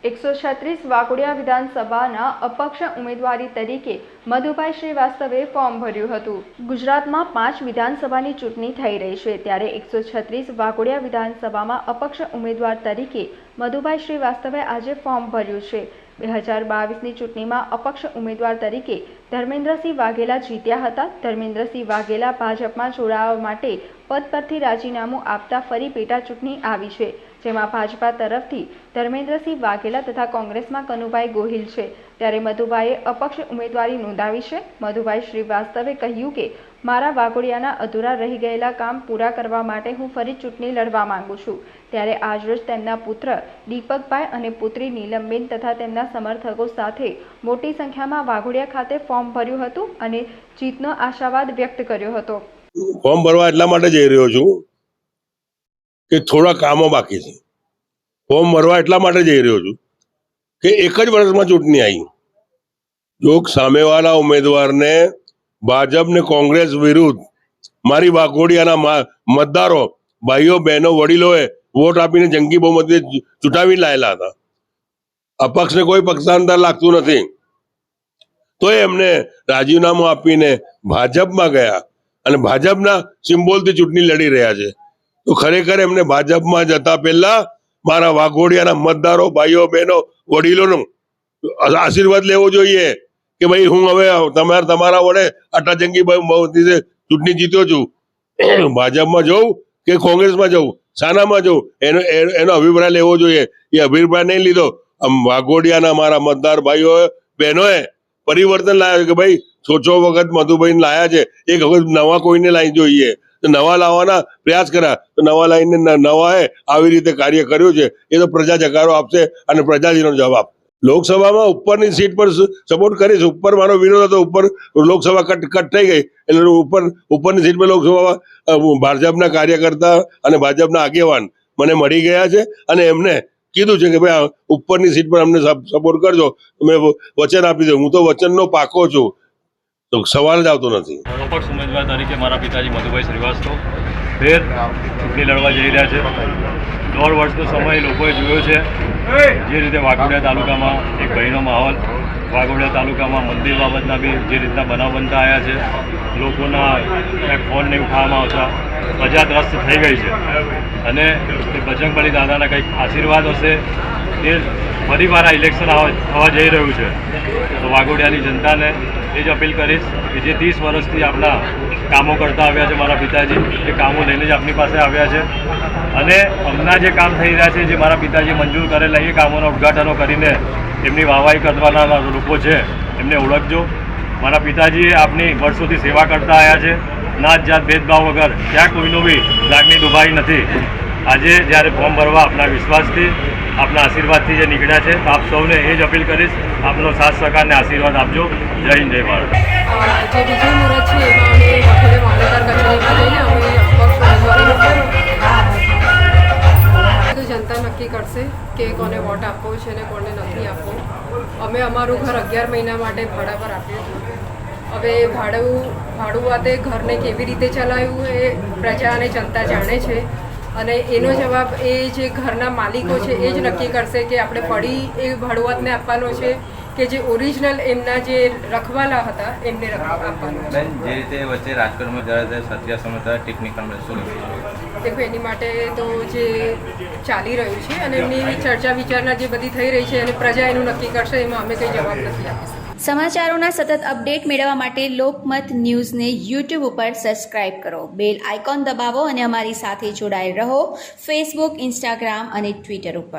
136 વાઘોડિયા વિધાનસભાના અપક્ષ ઉમેદવારી તરીકે મધુભાઈ શ્રીવાસ્તવે ફોર્મ ભર્યું હતું। ગુજરાતમાં 5 વિધાનસભાની ચૂંટણી થઈ રહી છે, ત્યારે 136 વાઘોડિયા વિધાનસભામાં અપક્ષ ઉમેદવાર તરીકે મધુભાઈ શ્રીવાસ્તવે આજે ફોર્મ ભર્યું છે। 2022ની ચૂંટણીમાં અપક્ષ ઉમેદવાર તરીકે ધર્મેન્દ્રસિંહ વાઘેલા જીત્યા હતા। ધર્મેન્દ્રસિંહ વાઘેલા ભાજપમાં જોડાવા માટે પદ પરથી રાજીનામું આપતા ફરી પેટા ચૂંટણી આવી છે, જેમાં ભાજપા તરફથી ધર્મેન્દ્રસિંહ વાઘેલા તથા કોંગ્રેસમાં કનુભાઈ ગોહિલ છે, ત્યારે મધુભાઈએ અપક્ષ ઉમેદવારી નોંધાવી છે। મધુભાઈ શ્રીવાસ્તવે કહ્યું કે મારા વાઘોડિયાના અધૂરા રહી ગયેલા કામ પૂરા કરવા માટે હું ફરી ચૂંટણી લડવા માંગુ છું। ત્યારે આજરોજ તેમના પુત્ર દીપકભાઈ અને પુત્રી નીલમબેન તથા તેમના સમર્થકો સાથે મોટી સંખ્યામાં વાઘોડિયા ખાતે ફોર્મ ભર્યું હતું અને જીતનો આશાવાદ વ્યક્ત કર્યો હતો। ફોર્મ ભરવા એટલા માટે જઈ રહ્યો છું કે થોડા કામો બાકી છે। ફોર્મ ભરવા એટલા માટે જઈ રહ્યો છું કે એક જ વર્ષમાં ચૂંટણી આવી, જો સામેવાળા ઉમેદવારને ભાજપ ને કોંગ્રેસ વિરુદ્ધ મારી વાઘોડિયાના મતદારો ભાઈઓ બહેનો વડીલોએ વોટ આપીને જંગી બહુમતીએ ચૂંટાવી લાયેલા હતા। અપક્ષને કોઈ પક્ષાંતર લાગતું નથી, તો એમને રાજીનામું આપીને ભાજપમાં ગયા અને ભાજપના સિમ્બોલથી ચૂંટણી લડી રહ્યા છે। તો ખરેખર એમને ભાજપમાં જતા પહેલા મારા વાઘોડિયાના મતદારો ભાઈઓ બહેનો વડીલોનો આશીર્વાદ લેવો જોઈએ કે ભાઈ હું હવે તમારા વડે આટલા જંગી બહુમતીથી ચૂંટણી જીત્યો છું। ભાજપમાં જવું કે કોંગ્રેસમાં જવું, શાનામાં જવું, એનો અભિપ્રાય લેવો જોઈએ। એ અભિપ્રાય નહીં લીધો। વાઘોડિયાના મારા મતદાર ભાઈઓ બહેનોએ પરિવર્તન લાવ્યા કે ભાઈ 6 વખત મધુભાઈને લાયા છે, એક વખત નવા કોઈને લાવી જોઈએ, તો નવા લાવવાના પ્રયાસ કર્યા, તો નવા લાવીને નવાએ આવી રીતે કાર્ય કર્યું છે। એ તો પ્રજા જકારો આપશે અને પ્રજાજીનો જવાબ। લોકસભામાં ઉપરની સીટ પર સપોર્ટ કરીશ, ઉપર મારો વિરોધ હતો, ઉપર લોકસભા કટ થઈ ગઈ એટલે ઉપરની સીટ પર લોકસભામાં ભાજપના કાર્યકર્તા અને ભાજપના આગેવાન મને મળી ગયા છે અને એમને કીધું છે કે ભાઈ ઉપરની સીટ પર અમને સપોર્ટ કરજો, મેં વચન આપી દઉં। હું તો વચનનો પાકો છું, તો સવાલ જ આવતો નથી। અપક્ષ ઉમેદવાર તરીકે મારા પિતાજી મધુભાઈ શ્રીવાસ્તવ ફેર ચૂંટણી લડવા જઈ રહ્યા છે। 1.5 વર્ષનો સમય લોકોએ જોયો છે જે રીતે વાઘોડિયા તાલુકામાં એક ભયનો માહોલ, વાઘોડિયા તાલુકામાં મંદિર બાબતના બી જે રીતના બનાવ બનતા આવ્યા છે, લોકોના ક્યાંક ફોન નહીં ઉઠાવવામાં આવતા, પ્રજા ત્રસ્ત થઈ ગઈ છે અને બજરંગબલી દાદાના કંઈક આશીર્વાદ હશે એ ફરીવાર આ ઇલેક્શન થવા જઈ રહ્યું છે। તો વાઘોડિયાની જનતાને એ જ અપીલ કરીશ કે જે 30 વર્ષથી આપણા કામો કરતા આવ્યા છે મારા પિતાજી, એ કામો લઈને જ આપણી પાસે આવ્યા છે અને હમણાં જે કામ થઈ રહ્યા છે, જે મારા પિતાજી મંજૂર કરેલા એ કામોના ઉદ્ઘાટનો કરીને એમની વાહવાહી કરવાના લોકો છે એમને ઓળખજો। મારા પિતાજીએ આપની વર્ષોથી સેવા કરતા આવ્યા છે, નાત જાત ભેદભાવ વગર ક્યાં કોઈનો બી લાગણી દુભાઈ નથી। આજે જ્યારે ફોર્મ ભરવા આપના વિશ્વાસથી આપના આશીર્વાદથી જે નીકળ્યા છે, તો આપ સૌને એ જ અપીલ કરીશ, આપનો સાથ સહકારને આશીર્વાદ આપજો। જય હિન્દ, જય ભારત। જે બીજું મુહૂર્ત છે એમાં અમે વાઘોડિયા મામલતદાર કચેરીમાં જઈને અમે અપક્ષ ઉમેદવારીનું તો જનતા નક્કી કરશે કે કોને વોટ આપવો છે અને કોને નથી આપવો। અમે અમારું ઘર 11 મહિના માટે ભાડા પર આપ્યું હતું। હવે ભાડું વાતે ઘરને કેવી રીતે ચલાવ્યું એ પ્રજા અને જનતા જાણે છે અને એનો જવાબ એ જે ઘરના માલિકો છે એ જ નક્કી કરશે કે આપણે ફરી એ ભાડુઆતને આપવાનો છે કે જે ઓરિજિનલ એમના જે રખવાલા હતા એમને આપવાનો છે। જે રીતે વચ્ચે રાજકોટમાં જરા સત્યાસમાં ટેકનિકલ દેખો એની માટે તો જે ચાલી રહ્યું છે અને એમની ચર્ચા વિચારણા જે બધી થઈ રહી છે અને પ્રજા એનું નક્કી કરશે, એમાં અમે કંઈ જવાબ નથી આપી। સમાચારોના સતત અપડેટ મેળવવા માટે લોકમત ન્યૂઝને યુટ્યુબ ઉપર સબસ્ક્રાઇબ કરો, બેલ આઇકોન દબાવો અને અમારી સાથે જોડાયેલ રહો ફેસબુક, ઇન્સ્ટાગ્રામ અને ટ્વિટર ઉપર।